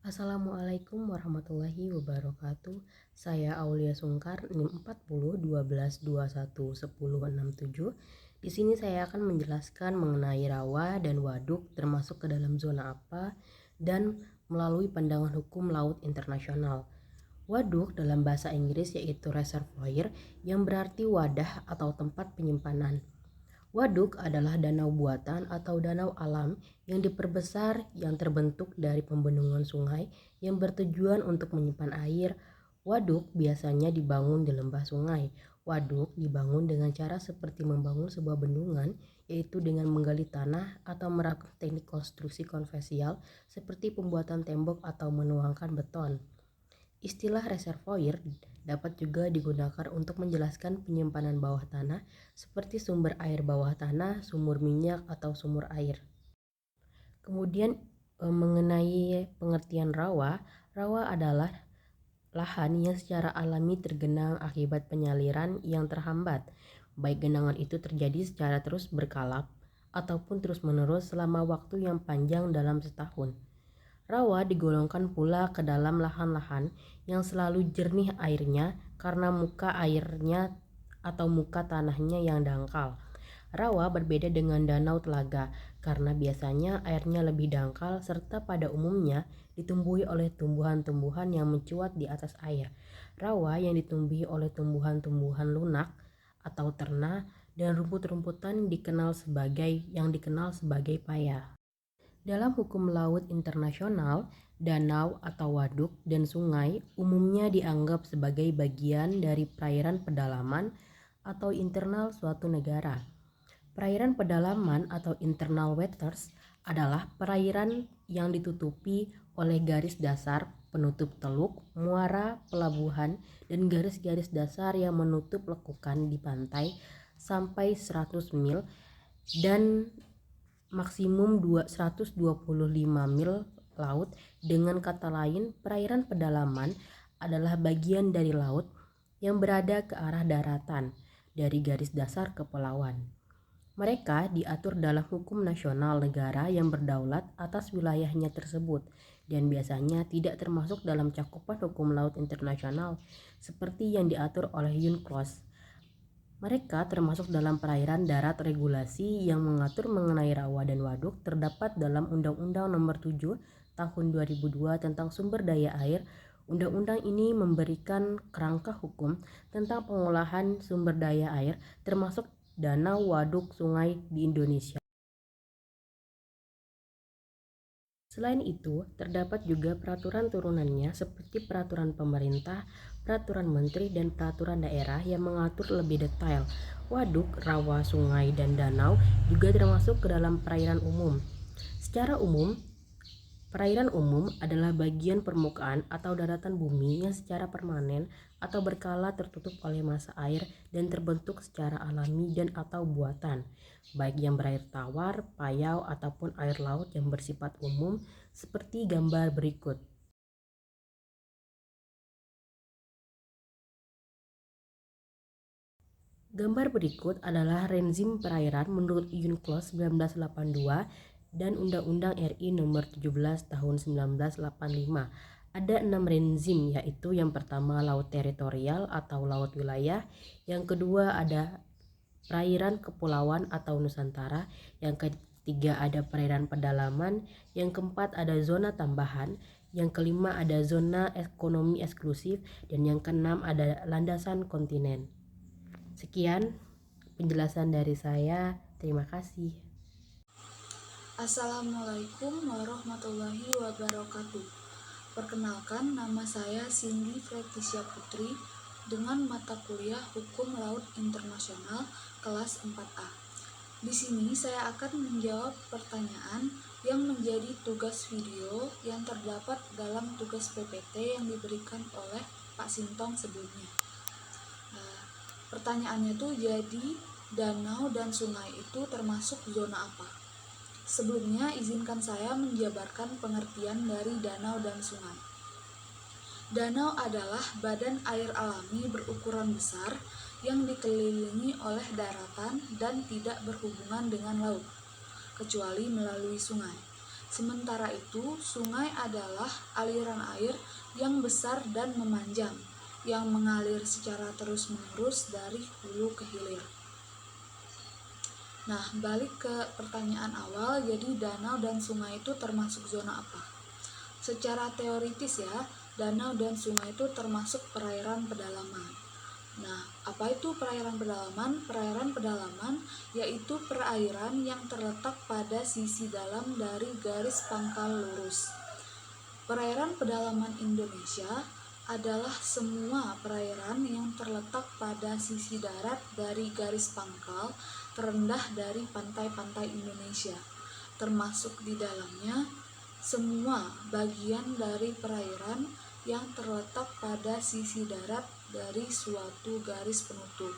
Assalamualaikum warahmatullahi wabarakatuh. Saya Aulia Sungkar, NIM 40 12 21 10 67. Di sini saya akan menjelaskan mengenai rawa dan waduk termasuk ke dalam zona apa dan melalui pandangan hukum laut internasional. Waduk dalam bahasa Inggris yaitu reservoir yang berarti wadah atau tempat penyimpanan. Waduk adalah danau buatan atau danau alam yang diperbesar yang terbentuk dari pembendungan sungai yang bertujuan untuk menyimpan air. Waduk biasanya dibangun di lembah sungai. Waduk dibangun dengan cara seperti membangun sebuah bendungan, yaitu dengan menggali tanah atau melakukan teknik konstruksi konvensional seperti pembuatan tembok atau menuangkan beton. Istilah reservoir dapat juga digunakan untuk menjelaskan penyimpanan bawah tanah seperti sumber air bawah tanah, sumur minyak, atau sumur air. Kemudian mengenai pengertian rawa, rawa adalah lahan yang secara alami tergenang akibat penyaliran yang terhambat, baik genangan itu terjadi secara terus berkala ataupun terus-menerus selama waktu yang panjang dalam setahun. Rawa digolongkan pula ke dalam lahan-lahan yang selalu jernih airnya karena muka airnya atau muka tanahnya yang dangkal. Rawa berbeda dengan danau telaga karena biasanya airnya lebih dangkal serta pada umumnya ditumbuhi oleh tumbuhan-tumbuhan yang mencuat di atas air. Rawa yang ditumbuhi oleh tumbuhan-tumbuhan lunak atau terna dan rumput-rumputan dikenal sebagai paya. Dalam hukum laut internasional, danau atau waduk dan sungai umumnya dianggap sebagai bagian dari perairan pedalaman atau internal suatu negara. Perairan pedalaman atau internal waters adalah perairan yang ditutupi oleh garis dasar penutup teluk, muara, pelabuhan, dan garis-garis dasar yang menutup lekukan di pantai sampai 100 mil dan maksimum 125 mil laut. Dengan kata lain, perairan pedalaman adalah bagian dari laut yang berada ke arah daratan dari garis dasar kepulauan. Mereka diatur dalam hukum nasional negara yang berdaulat atas wilayahnya tersebut dan biasanya tidak termasuk dalam cakupan hukum laut internasional seperti yang diatur oleh UNCLOS. Mereka termasuk dalam perairan darat. Regulasi yang mengatur mengenai rawa dan waduk terdapat dalam Undang-Undang Nomor 7 Tahun 2002 tentang Sumber Daya Air. Undang-undang ini memberikan kerangka hukum tentang pengolahan sumber daya air termasuk danau, waduk, sungai di Indonesia. Selain itu, terdapat juga peraturan turunannya seperti peraturan pemerintah, peraturan menteri, dan peraturan daerah yang mengatur lebih detail. Waduk, rawa, sungai, dan danau juga termasuk ke dalam perairan umum. Secara umum, perairan umum adalah bagian permukaan atau daratan bumi yang secara permanen atau berkala tertutup oleh massa air dan terbentuk secara alami dan atau buatan, baik yang berair tawar, payau, ataupun air laut yang bersifat umum seperti gambar berikut. Gambar berikut adalah rezim perairan menurut UNCLOS 1982 dan Undang-Undang RI Nomor 17 Tahun 1985. Ada 6 rezim, yaitu yang pertama laut teritorial atau laut wilayah, yang kedua ada perairan kepulauan atau Nusantara, yang ketiga ada perairan pedalaman, yang keempat ada zona tambahan, yang kelima ada zona ekonomi eksklusif, dan yang keenam ada landasan kontinen. Sekian penjelasan dari saya. Terima kasih. Assalamualaikum warahmatullahi wabarakatuh. Perkenalkan, nama saya Cindy Fretisya Putri dengan mata kuliah Hukum Laut Internasional kelas 4A. Di sini saya akan menjawab pertanyaan yang menjadi tugas video yang terdapat dalam tugas PPT yang diberikan oleh Pak Sintong sebelumnya. Pertanyaannya tuh jadi danau dan sungai itu termasuk zona apa? Sebelumnya izinkan saya menjabarkan pengertian dari danau dan sungai. Danau adalah badan air alami berukuran besar yang dikelilingi oleh daratan dan tidak berhubungan dengan laut, kecuali melalui sungai. Sementara itu, sungai adalah aliran air yang besar dan memanjang, yang mengalir secara terus-menerus dari hulu ke hilir. Nah, balik ke pertanyaan awal, jadi danau dan sungai itu termasuk zona apa? Secara teoritis ya, danau dan sungai itu termasuk perairan pedalaman. Nah, apa itu perairan pedalaman? Perairan pedalaman yaitu perairan yang terletak pada sisi dalam dari garis pangkal lurus. Perairan pedalaman Indonesia adalah semua perairan yang terletak pada sisi darat dari garis pangkal terendah dari pantai-pantai Indonesia, termasuk di dalamnya semua bagian dari perairan yang terletak pada sisi darat dari suatu garis penutup.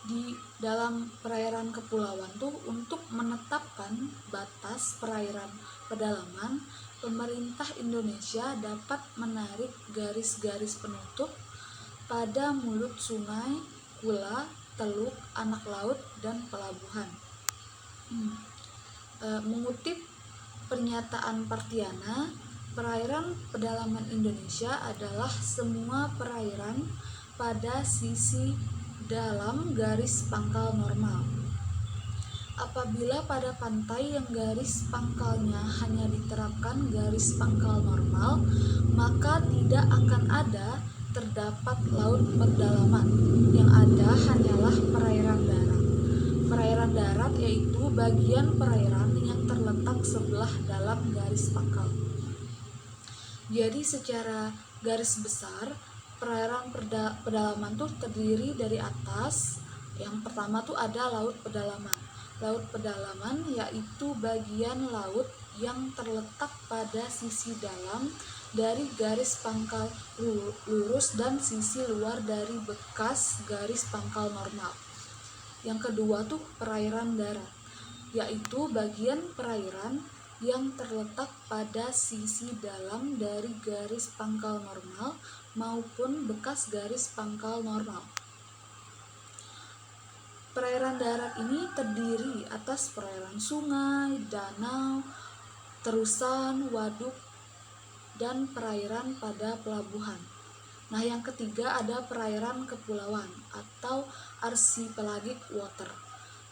Di dalam perairan kepulauan tuh, untuk menetapkan batas perairan pedalaman, pemerintah Indonesia dapat menarik garis-garis penutup pada mulut sungai, kula, teluk, anak laut, dan pelabuhan. Mengutip pernyataan Partiana, perairan pedalaman Indonesia adalah semua perairan pada sisi dalam garis pangkal normal. Apabila pada pantai yang garis pangkalnya hanya diterapkan garis pangkal normal, maka tidak akan ada terdapat laut pedalaman. Yang ada hanyalah perairan darat. Perairan darat yaitu bagian perairan yang terletak sebelah dalam garis pangkal. Jadi secara garis besar, perairan pedalaman tuh terdiri dari atas. Yang pertama tuh ada laut pedalaman. Laut pedalaman yaitu bagian laut yang terletak pada sisi dalam dari garis pangkal lurus dan sisi luar dari bekas garis pangkal normal. Yang kedua tuh perairan darat, yaitu bagian perairan yang terletak pada sisi dalam dari garis pangkal normal maupun bekas garis pangkal normal. Perairan darat ini terdiri atas perairan sungai, danau, terusan, waduk, dan perairan pada pelabuhan. Nah, yang ketiga ada perairan kepulauan atau archipelagic water,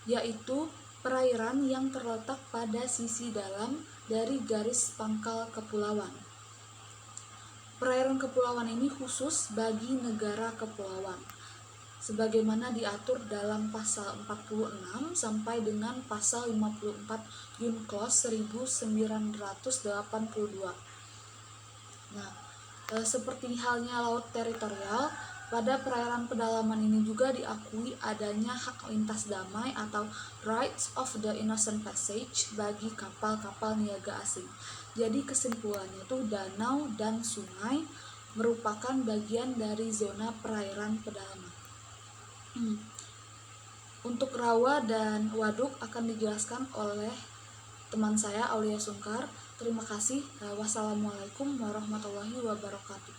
yaitu perairan yang terletak pada sisi dalam dari garis pangkal kepulauan. Perairan kepulauan ini khusus bagi negara kepulauan, sebagaimana diatur dalam pasal 46 sampai dengan pasal 54 UNCLOS 1982. Nah, seperti halnya laut teritorial, pada perairan pedalaman ini juga diakui adanya hak lintas damai atau Rights of the Innocent Passage bagi kapal-kapal niaga asing. Jadi kesimpulannya tuh danau dan sungai merupakan bagian dari zona perairan pedalaman. Untuk rawa dan waduk akan dijelaskan oleh teman saya Aulia Sungkar. Terima kasih. Wassalamualaikum warahmatullahi wabarakatuh.